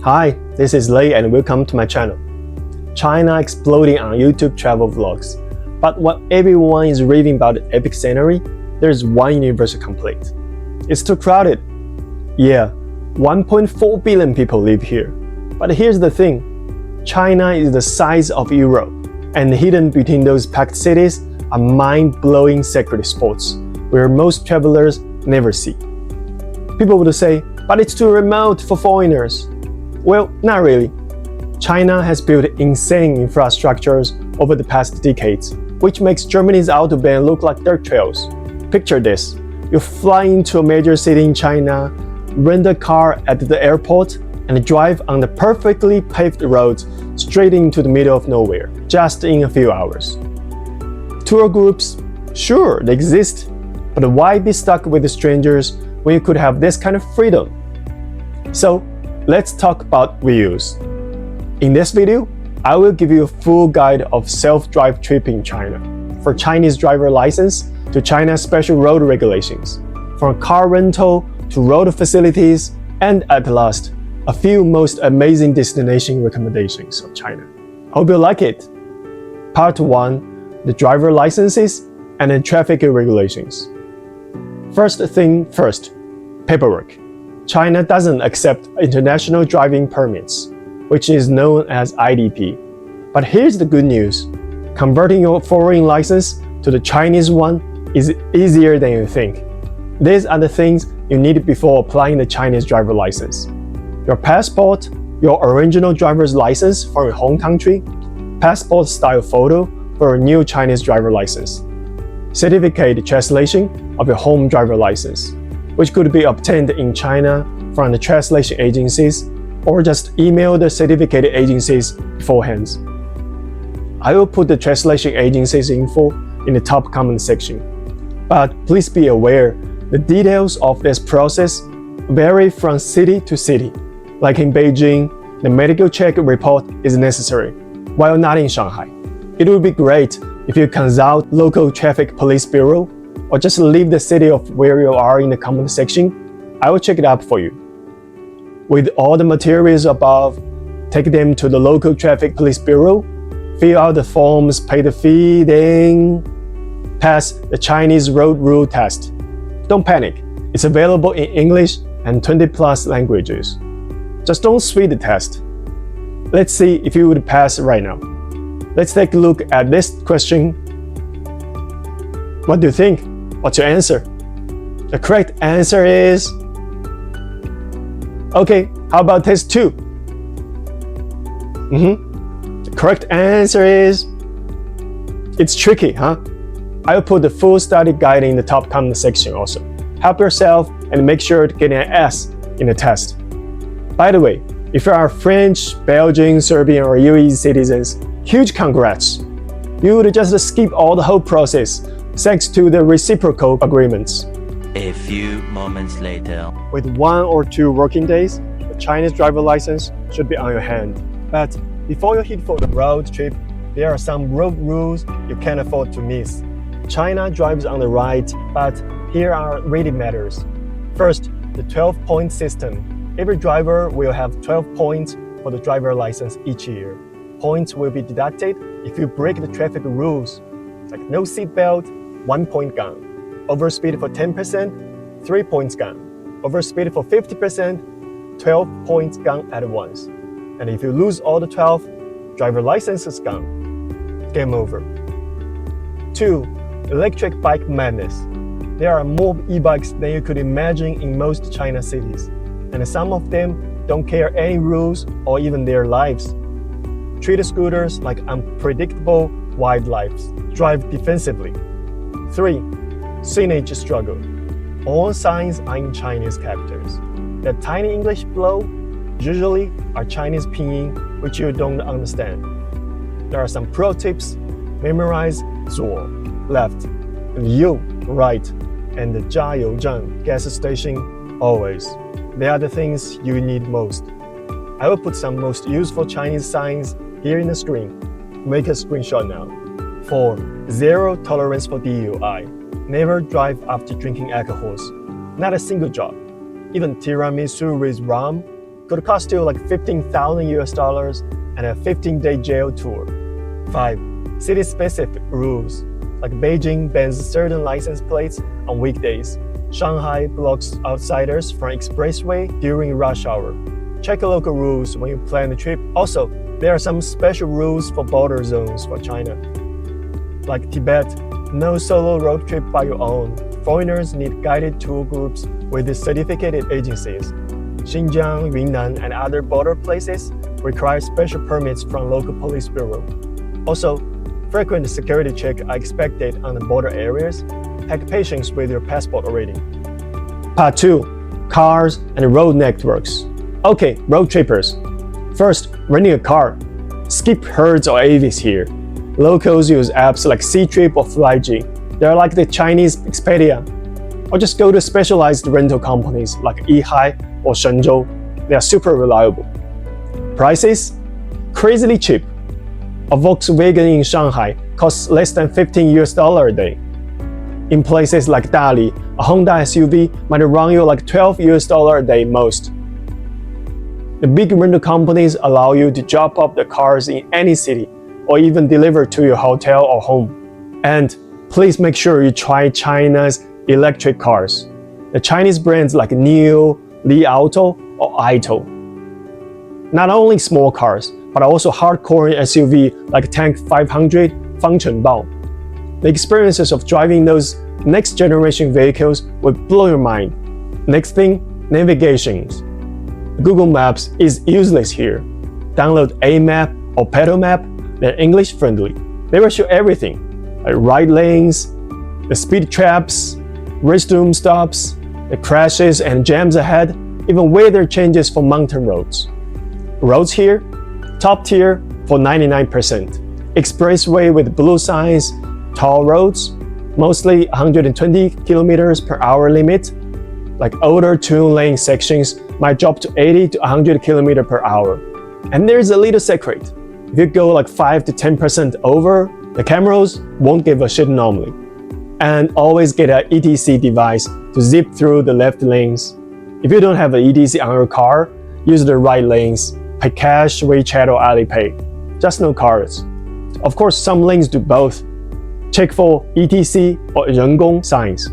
Hi, this is Lei and welcome to my channel. China exploding on YouTube travel vlogs. But while everyone is raving about the epic scenery, there's one universal complaint. It's too crowded. Yeah, 1.4 billion people live here. But here's the thing. China is the size of Europe, and hidden between those packed cities are mind-blowing secret spots where most travelers never see. People would say, but it's too remote for foreigners. Well, not really. China has built insane infrastructures over the past decades, which makes Germany's autobahn look like dirt trails. Picture this. You fly into a major city in China, rent a car at the airport, and drive on the perfectly paved roads straight into the middle of nowhere, just in a few hours. Tour groups? Sure, they exist. But why be stuck with the strangers when you could have this kind of freedom? So, let's talk about reuse. In this video, I will give you a full guide of self-drive trip in China, for Chinese driver license to China's special road regulations, from car rental to road facilities, and at last, a few most amazing destination recommendations of China. Hope you like it. Part 1, the driver licenses and the traffic regulations. First thing first, paperwork. China doesn't accept international driving permits, which is known as IDP. But here's the good news. Converting your foreign license to the Chinese one is easier than you think. These are the things you need before applying the Chinese driver license. Your passport, your original driver's license for your home country, passport style photo for a new Chinese driver license, certificate translation of your home driver license, which could be obtained in China from the translation agencies, or just email the certificate agencies beforehand. I will put the translation agencies info in the top comment section. But please be aware, the details of this process vary from city to city. Like in Beijing, the medical check report is necessary, while not in Shanghai. It would be great if you consult local traffic police bureau, or just leave the city of where you are in the comment section. I will check it up for you. With all the materials above, take them to the local traffic police bureau, fill out the forms, pay the fee, then pass the Chinese road rule test. Don't panic, it's available in English and 20+ languages. Just don't sweat the test. Let's see if you would pass right now. Let's take a look at this question. What do you think? What's your answer? The correct answer is... Okay, how about test 2? The correct answer is... It's tricky, huh? I'll put the full study guide in the top comment section also. Help yourself and make sure to get an S in the test. By the way, if you are French, Belgian, Serbian, or UAE citizens, huge congrats! You would just skip all the whole process thanks to the reciprocal agreements. A few moments later. With 1 or 2 working days, the Chinese driver license should be on your hand. But before you head for the road trip, there are some road rules you can't afford to miss. China drives on the right, but here are really matters. First, the 12-point system. Every driver will have 12 points for the driver license each year. Points will be deducted if you break the traffic rules, like no seatbelt, 1 point gone. Overspeed for 10%, 3 points gone. Overspeed for 50%, 12 points gone at once. And if you lose all the 12, driver license is gone. Game over. 2. Electric bike madness. There are more e-bikes than you could imagine in most China cities, and some of them don't care any rules or even their lives. Treat scooters like unpredictable wildlife. Drive defensively. 3. Signage struggle. All signs are in Chinese characters. The tiny English below usually are Chinese pinyin, which you don't understand. There are some pro tips. Memorize 左, left, and 右, right, and the 加油站, gas station, always. They are the things you need most. I will put some most useful Chinese signs here in the screen. Make a screenshot now. 4. Zero tolerance for DUI. Never drive after drinking alcohols. Not a single drop. Even tiramisu with rum, could cost you like 15,000 US dollars and a 15-day jail tour. 5. City-specific rules, like Beijing bans certain license plates on weekdays. Shanghai blocks outsiders from expressway during rush hour. Check local rules when you plan the trip. Also, there are some special rules for border zones for China. Like Tibet, no solo road trip by your own. Foreigners need guided tour groups with certificated agencies. Xinjiang, Yunnan, and other border places require special permits from local police bureau. Also, frequent security checks are expected on the border areas. Take patience with your passport already. Part 2. Cars and road networks. Okay, road trippers. First, renting a car. Skip Hertz or Avis here. Locals use apps like Ctrip or FlyG. They're like the Chinese Expedia. Or just go to specialized rental companies like Yihai or Shenzhou. They are super reliable. Prices? Crazily cheap. A Volkswagen in Shanghai costs less than 15 US dollars a day. In places like Dali, a Honda SUV might run you like 12 US dollars a day most. The big rental companies allow you to drop off the cars in any city or even deliver to your hotel or home. And please make sure you try China's electric cars. The Chinese brands like NIO, Li Auto, or Aito. Not only small cars, but also hardcore SUV like Tank 500, Fangcheng Bao. The experiences of driving those next generation vehicles will blow your mind. Next thing, navigations. Google Maps is useless here. Download A-Map or Pedal Map, they're English friendly. They will show everything, like right lanes, the speed traps, restroom stops, the crashes and jams ahead, even weather changes for mountain roads. Roads here, top tier for 99%. Expressway with blue signs, tall roads, mostly 120 kilometers per hour limit. Like older two-lane sections might drop to 80 to 100 kilometers per hour. And there's a little secret. If you go like 5 to 10% over, the cameras won't give a shit normally. And always get an ETC device to zip through the left lanes. If you don't have an ETC on your car, use the right lanes. Pay cash, WeChat, or Alipay. Just no cards. Of course, some lanes do both. Check for ETC or 人工 signs.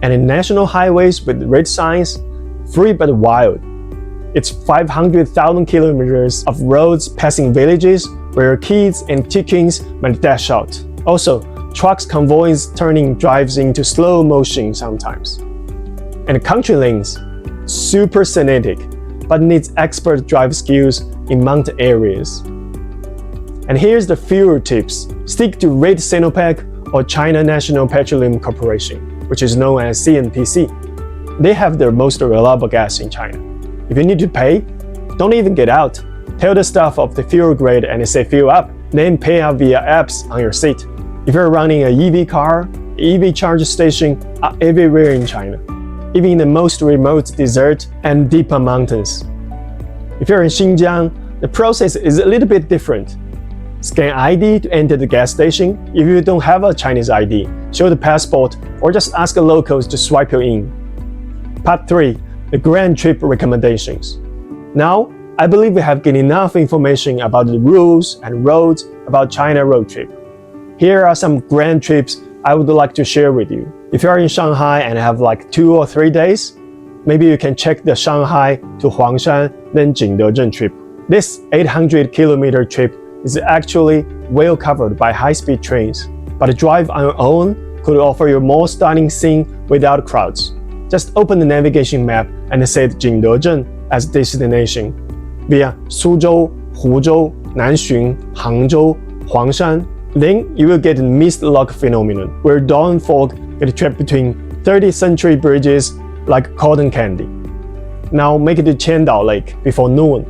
And in national highways with red signs, free but wild. It's 500,000 kilometers of roads passing villages where kids and chickens might dash out. Also, trucks convoys turning drives into slow motion sometimes. And country lanes, super scenic, but needs expert drive skills in mountain areas. And here's the fuel tips. Stick to Red Sinopec or China National Petroleum Corporation, which is known as CNPC. They have the most reliable gas in China. If you need to pay, don't even get out. Tell the staff of the fuel grade and say fill up, then pay out via apps on your seat. If you're running an EV car, EV charge stations are everywhere in China, even in the most remote desert and deeper mountains. If you're in Xinjiang, the process is a little bit different. Scan ID to enter the gas station. If you don't have a Chinese ID, show the passport or just ask the locals to swipe you in. Part 3. The grand trip recommendations. Now, I believe we have gained enough information about the rules and roads about China road trip. Here are some grand trips I would like to share with you. If you're in Shanghai and have like 2 or 3 days, maybe you can check the Shanghai to Huangshan then Jingdezhen trip. This 800-kilometer trip is actually well covered by high-speed trains, but a drive on your own could offer you more stunning scene without crowds. Just open the navigation map and set Jingdezhen as destination. Via Suzhou, Huzhou, Nanxun, Hangzhou, Huangshan, then you will get a mist lock phenomenon, where dawn fog get trapped between 30th century bridges like cotton candy. Now make it to Qiandao Lake before noon.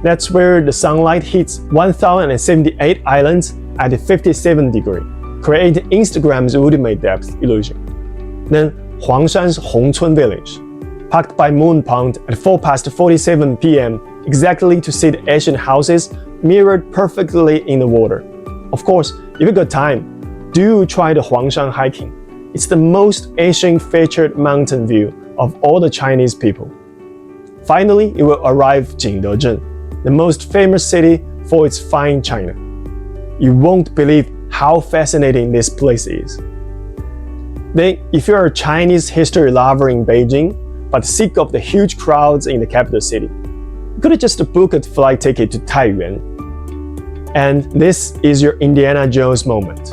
That's where the sunlight hits 1078 islands at 57 degrees, creating Instagram's ultimate depth illusion. Then Huangshan's Hongcun village, packed by Moon Pond at 47 p.m. exactly to see the Asian houses mirrored perfectly in the water. Of course, if you got time, do try the Huangshan hiking. It's the most Asian featured mountain view of all the Chinese people. Finally, you will arrive Jingdezhen, the most famous city for its fine china. You won't believe how fascinating this place is. Then, if you're a Chinese history lover in Beijing, but sick of the huge crowds in the capital city, you could just book a flight ticket to Taiyuan. And this is your Indiana Jones moment.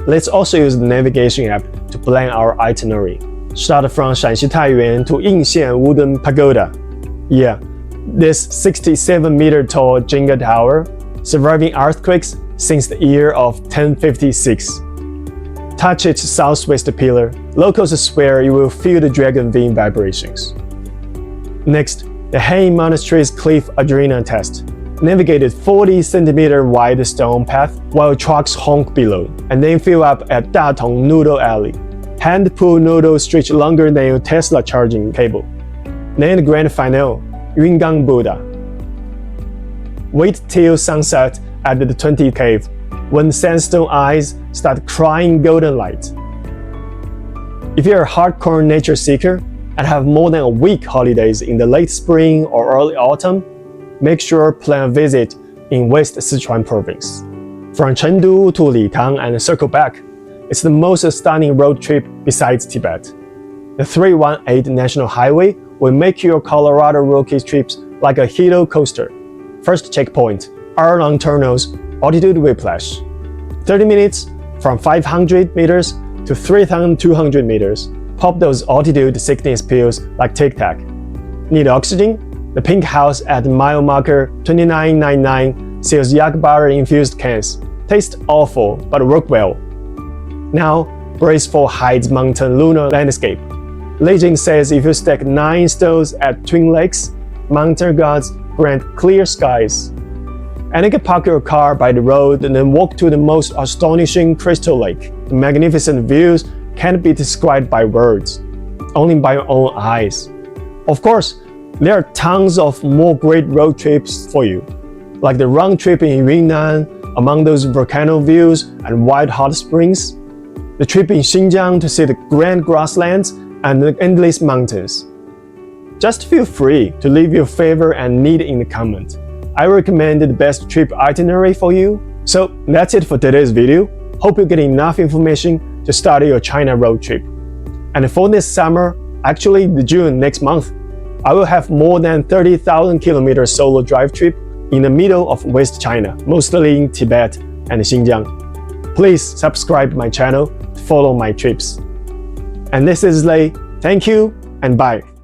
Let's also use the navigation app to plan our itinerary. Start from Shanxi Taiyuan to Yingxian Wooden Pagoda. Yeah, this 67-meter tall Jenga tower, surviving earthquakes since the year of 1056. Touch its southwest pillar. Locals swear you will feel the dragon wing vibrations. Next, the Han Monastery's cliff adrenaline test. Navigated 40-centimeter wide stone path while trucks honk below, and then fill up at Datong Noodle Alley. Hand-pulled noodles stretch longer than your Tesla charging cable. Then the grand finale, Yungang Buddha. Wait till sunset at the 20th cave, when sandstone eyes start crying golden light. If you're a hardcore nature seeker and have more than a week holidays in the late spring or early autumn, make sure plan a visit in West Sichuan province. From Chengdu to Litang and circle back, it's the most stunning road trip besides Tibet. The 318 National Highway will make your Colorado Rockies trips like a halo coaster. First checkpoint, hour-long tunnels, altitude whiplash. 30 minutes from 500 meters to 3,200 meters. Pop those altitude sickness pills like Tic Tac. Need oxygen? The pink house at mile marker 2999 sells yak butter infused cans. Taste awful, but work well. Now, brace for Hyde's Mountain lunar landscape. Legend says if you stack 9 stones at Twin Lakes, mountain gods grant clear skies. And you can park your car by the road and then walk to the most astonishing crystal lake. The magnificent views can't be described by words, only by your own eyes. Of course, there are tons of more great road trips for you, like the round trip in Yunnan among those volcano views and wild hot springs, the trip in Xinjiang to see the grand grasslands and the endless mountains. Just feel free to leave your favor and need in the comment. I recommend the best trip itinerary for you. So that's it for today's video. Hope you get enough information to start your China road trip. And for this summer, actually June next month, I will have more than 30,000 kilometer solo drive trip in the middle of West China, mostly in Tibet and Xinjiang. Please subscribe my channel to follow my trips. And this is Lei. Thank you and bye.